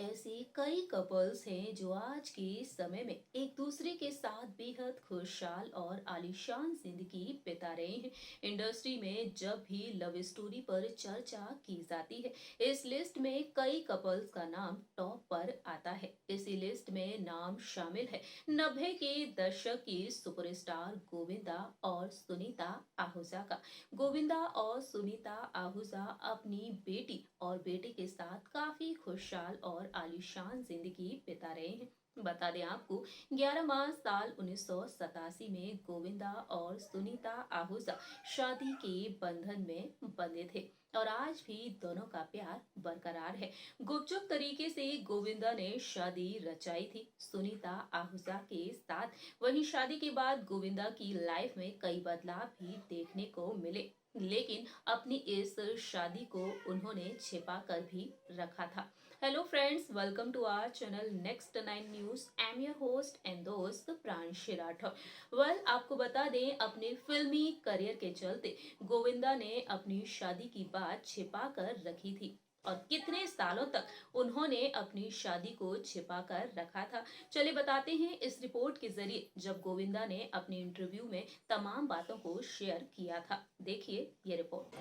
ऐसे कई कपल्स हैं जो आज के समय में एक दूसरे के साथ बेहद खुशहाल और आलीशान जिंदगी बिता रहे हैं। इंडस्ट्री में जब भी लव स्टोरी पर चर्चा की जाती है, इस लिस्ट में कई कपल्स का नाम टॉप पर आता है। इसी लिस्ट में नाम शामिल है 90 के दशक की सुपरस्टार गोविंदा और सुनीता आहूजा का। गोविंदा और सुनीता आहूजा अपनी बेटी और बेटे के साथ काफी खुशहाल और आलीशान जिंदगी बिता रहे हैं। बता दें आपको, 11 मार्च साल 1987 में गोविंदा और सुनीता आहूजा शादी के बंधन में बंधे थे और आज भी दोनों का प्यार बरकरार है। गुपचुप तरीके से गोविंदा ने शादी रचाई थी सुनीता आहूजा के साथ। वहीं शादी के बाद गोविंदा की लाइफ में कई बदलाव भी देखने को मिले, लेकिन अपनी इस शादी को उन्होंने छिपा कर भी रखा था। Hello friends, welcome to our channel next 9 news. I am your host and दोस्त प्रांशी राठौर। आपको बता दें, अपने फिल्मी करियर के चलते गोविंदा ने अपनी शादी की बात छिपा कर रखी थी और कितने सालों तक उन्होंने अपनी शादी को छिपा कर रखा था। चलिए बताते हैं इस रिपोर्ट के जरिए, जब गोविंदा ने अपने इंटरव्यू में तमाम बातों को शेयर किया था। देखिए ये रिपोर्ट।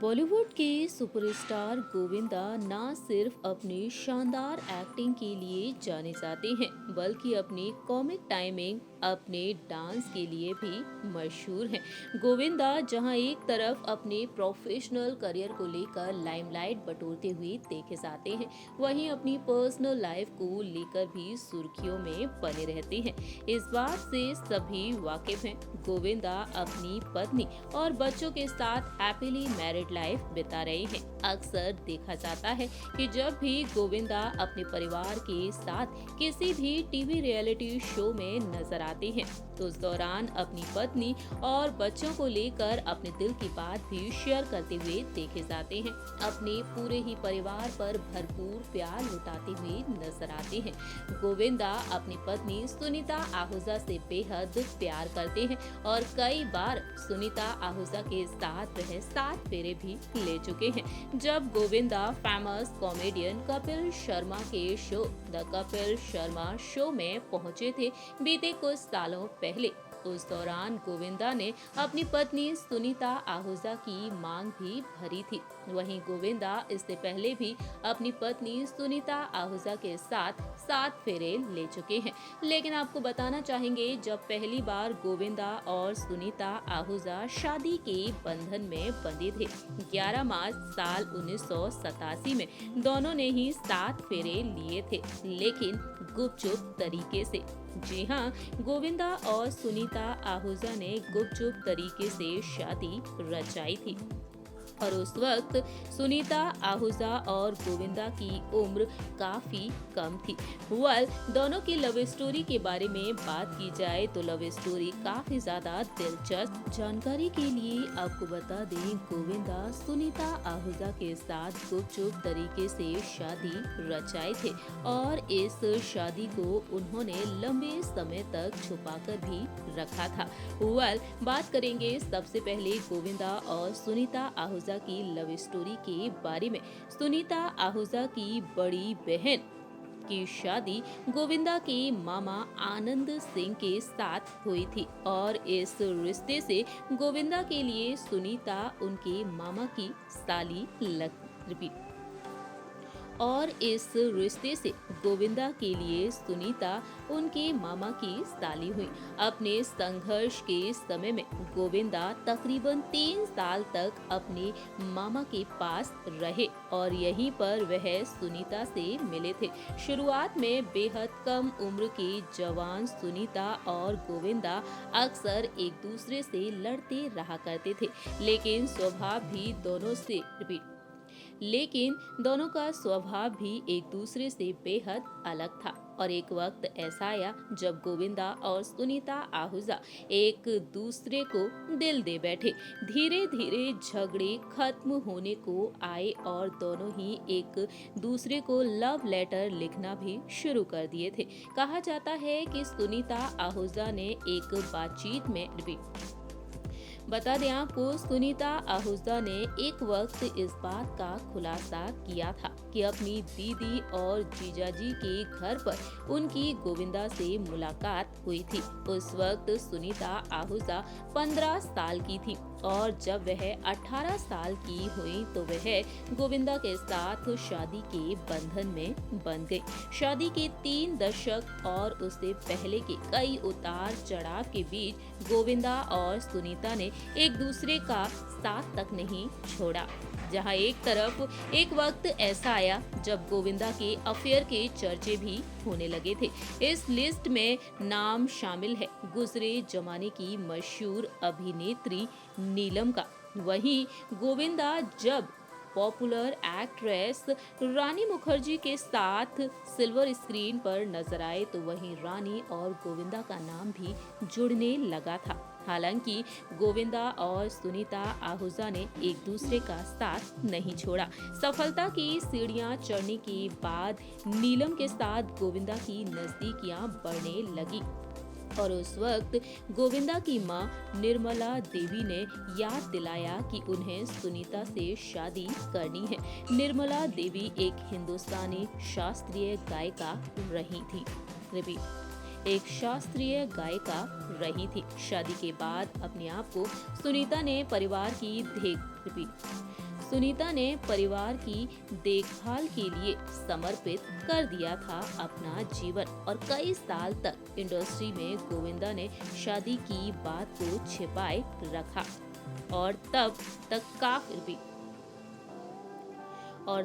बॉलीवुड के सुपरस्टार गोविंदा न सिर्फ अपनी शानदार एक्टिंग के लिए जाने जाते हैं, बल्कि अपनी कॉमिक टाइमिंग, अपने डांस के लिए भी मशहूर हैं। गोविंदा जहां एक तरफ अपने प्रोफेशनल करियर को लेकर लाइमलाइट बटोरते हुए देखे जाते हैं, वहीं अपनी पर्सनल लाइफ को लेकर भी सुर्खियों में बने रहते हैं। इस बात से सभी वाकिफ हैं। गोविंदा अपनी पत्नी और बच्चों के साथ हैप्पीली मैरिड लाइफ बिता रहे हैं। अक्सर देखा जाता है कि जब भी गोविंदा अपने परिवार के साथ किसी भी टीवी रियलिटी शो में नजर आते हैं, तो उस दौरान अपनी पत्नी और बच्चों को लेकर अपने दिल की बात भी शेयर करते हुए देखे जाते हैं। अपने पूरे ही परिवार पर भरपूर प्यार लुटाते हुए नजर आते हैं। गोविंदा अपनी पत्नी सुनीता आहूजा से बेहद प्यार करते हैं और कई बार सुनीता आहूजा के साथ वह 7 फेरे भी ले चुके हैं। जब गोविंदा फेमस कॉमेडियन कपिल शर्मा के show the Kapil Sharma show में पहुंचे थे बीते कुछ सालों पहले, उस दौरान गोविंदा ने अपनी पत्नी सुनीता आहूजा की मांग भी भरी थी। वहीं गोविंदा इससे पहले भी अपनी पत्नी सुनीता आहूजा के साथ 7 फेरे ले चुके हैं। लेकिन आपको बताना चाहेंगे, जब पहली बार गोविंदा और सुनीता आहूजा शादी के बंधन में बंधे थे 11 मार्च साल 1987 में, दोनों ने ही 7 फेरे लिए थे, लेकिन गुपचुप तरीके से। जी हाँ, गोविंदा और सुनीता आहूजा ने गुपचुप तरीके से शादी रचाई थी और उस वक्त सुनीता आहूजा और गोविंदा की उम्र काफी कम थी। दोनों की लव स्टोरी के बारे में बात की जाए तो लव स्टोरी काफी ज्यादा दिलचस्प। जानकारी के लिए आपको बता दें, गोविंदा सुनीता आहूजा के साथ गुपचुप तरीके से शादी रचाए थे और इस शादी को उन्होंने लंबे समय तक छुपाकर भी रखा था। बात करेंगे सबसे पहले गोविंदा और सुनीता आहूजा की लव स्टोरी के बारे में। सुनीता आहूजा की बड़ी बहन की शादी गोविंदा के मामा आनंद सिंह के साथ हुई थी और इस रिश्ते से गोविंदा के लिए सुनीता उनके मामा की साली लग और इस रिश्ते से गोविंदा के लिए सुनीता उनके मामा की साली हुई। अपने संघर्ष के समय में गोविंदा तकरीबन 3 साल तक अपने मामा के पास रहे और यहीं पर वह सुनीता से मिले थे। शुरुआत में बेहद कम उम्र के जवान सुनीता और गोविंदा अक्सर एक दूसरे से लड़ते रहा करते थे, लेकिन दोनों का स्वभाव भी एक दूसरे से बेहद अलग था और एक वक्त ऐसा आया जब गोविंदा और सुनीता आहूजा एक दूसरे को दिल दे बैठे। धीरे धीरे झगड़े खत्म होने को आए और दोनों ही एक दूसरे को लव लेटर लिखना भी शुरू कर दिए थे। कहा जाता है कि सुनीता आहूजा ने एक बता दें आपको, सुनीता आहूजा ने एक वक्त इस बात का खुलासा किया था कि अपनी दीदी और जीजाजी के घर पर उनकी गोविंदा से मुलाकात हुई थी। उस वक्त सुनीता आहूजा 15 साल की थी और जब वह 18 साल की हुई तो वह गोविंदा के साथ शादी के बंधन में बंध गई। शादी के 3 दशक और उससे पहले के कई उतार चढ़ाव के बीच गोविंदा और सुनीता ने एक दूसरे का साथ तक नहीं छोड़ा। जहां एक तरफ एक वक्त ऐसा आया जब गोविंदा के अफेयर के चर्चे भी होने लगे थे। इस लिस्ट में नाम शामिल है गुजरे जमाने की मशहूर अभिनेत्री नीलम का। वहीं गोविंदा जब पॉपुलर एक्ट्रेस रानी मुखर्जी के साथ सिल्वर स्क्रीन पर नजर आए तो वहीं रानी और गोविंदा का नाम भी जुड़ने लगा था। हालांकि गोविंदा और सुनीता आहूजा ने एक दूसरे का साथ नहीं छोड़ा। सफलता की सीढ़ियां चढ़ने के बाद नीलम के साथ गोविंदा की नजदीकियां बढ़ने लगी और उस वक्त गोविंदा की मां निर्मला देवी ने याद दिलाया कि उन्हें सुनीता से शादी करनी है। निर्मला देवी एक हिंदुस्तानी शास्त्रीय गायिका रही थी। एक शास्त्रीय गायिका रही थी। शादी के बाद अपने आप को सुनीता ने परिवार की देखभाल के लिए समर्पित कर दिया था अपना जीवन और कई साल तक इंडस्ट्री में गोविंदा ने शादी की बात को छिपाए रखा और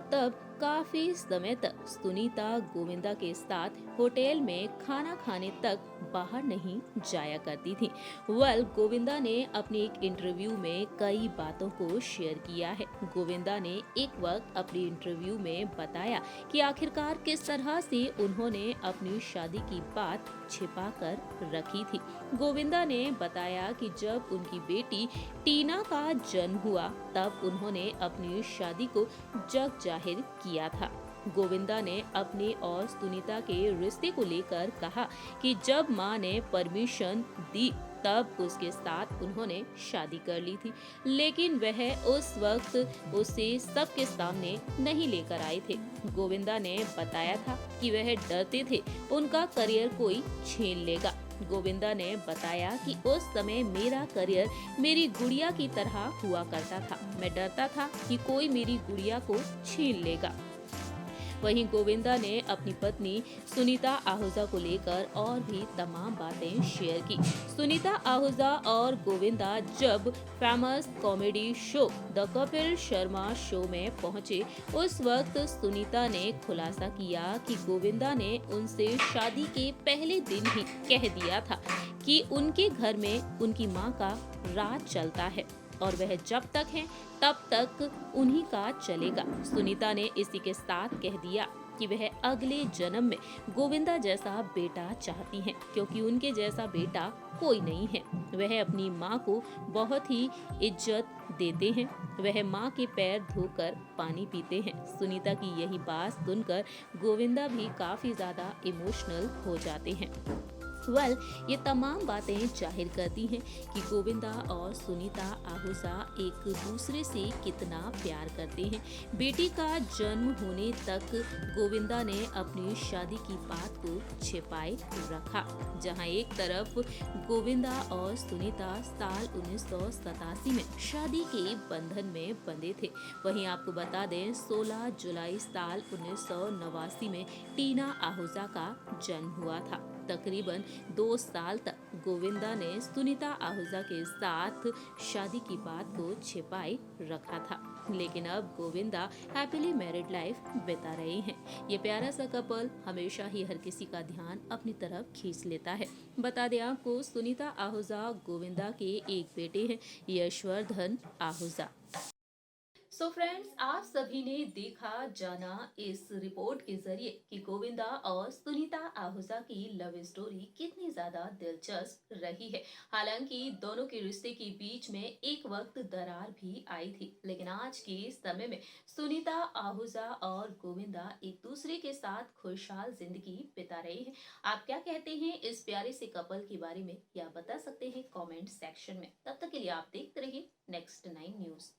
तब काफी समय तक सुनीता गोविंदा के साथ होटल में खाना खाने तक बाहर नहीं जाया करती थी। गोविंदा ने अपने एक इंटरव्यू में कई बातों को शेयर किया है। गोविंदा ने एक वक्त अपने इंटरव्यू में बताया कि आखिरकार किस तरह से उन्होंने अपनी शादी की बात छिपा कर रखी थी। गोविंदा ने बताया कि जब उनकी बेटी टीना का जन्म हुआ तब उन्होंने अपनी शादी को जग जाहिर किया था। गोविंदा ने अपने और सुनीता के रिश्ते को लेकर कहा कि जब मां ने परमिशन दी तब उसके साथ उन्होंने शादी कर ली थी, लेकिन वह उस वक्त उसे सबके सामने नहीं लेकर आए थे। गोविंदा ने बताया था कि वह डरते थे उनका करियर कोई छीन लेगा। गोविंदा ने बताया कि उस समय मेरा करियर मेरी गुड़िया की तरह हुआ करता था। मैं डरता था कि कोई मेरी गुड़िया को छीन लेगा। वहीं गोविंदा ने अपनी पत्नी सुनीता आहूजा को लेकर और भी तमाम बातें शेयर की। सुनीता आहूजा और गोविंदा जब famous comedy show the Kapil Sharma show में पहुंचे, उस वक्त सुनीता ने खुलासा किया कि गोविंदा ने उनसे शादी के पहले दिन ही कह दिया था कि उनके घर में उनकी मां का राज चलता है और वह जब तक है तब तक उन्हीं का चलेगा। सुनीता ने इसी के साथ कह दिया कि वह अगले जन्म में गोविंदा जैसा बेटा चाहती हैं, क्योंकि उनके जैसा बेटा कोई नहीं है। वह अपनी मां को बहुत ही इज्जत देते हैं। वह मां के पैर धोकर पानी पीते हैं। सुनीता की यही बात सुनकर गोविंदा भी काफी ज्यादा इमोशनल हो जाते हैं। ये तमाम बातें जाहिर करती हैं कि गोविंदा और सुनीता आहूजा एक दूसरे से कितना प्यार करते हैं। बेटी का जन्म होने तक गोविंदा ने अपनी शादी की बात को छिपाए रखा। जहां एक तरफ गोविंदा और सुनीता साल 1987 में शादी के बंधन में बंधे थे, वहीं आपको बता दें 16 जुलाई साल 1989 में टीना आहूजा का जन्म हुआ था। तकरीबन 2 साल तक गोविंदा ने सुनीता आहूजा के साथ शादी की बात को छिपाए रखा था, लेकिन अब गोविंदा हैप्पीली मैरिड लाइफ बिता रहे हैं। ये प्यारा सा कपल हमेशा ही हर किसी का ध्यान अपनी तरफ खींच लेता है। बता दें आपको, सुनीता आहूजा गोविंदा के एक बेटे हैं, यशवर्धन आहूजा। सो फ्रेंड्स, आप सभी ने देखा जाना इस रिपोर्ट के जरिए कि गोविंदा और सुनीता आहूजा की लव स्टोरी कितनी ज्यादा दिलचस्प रही है। हालांकि दोनों के रिश्ते के बीच में एक वक्त दरार भी आई थी, लेकिन आज के समय में सुनीता आहूजा और गोविंदा एक दूसरे के साथ खुशहाल जिंदगी बिता रहे हैं। आप क्या कहते हैं इस प्यारे से कपल के बारे में, या बता सकते हैं कमेंट सेक्शन में। तब तक के लिए आप देखते रहिए नेक्स्ट 9 न्यूज।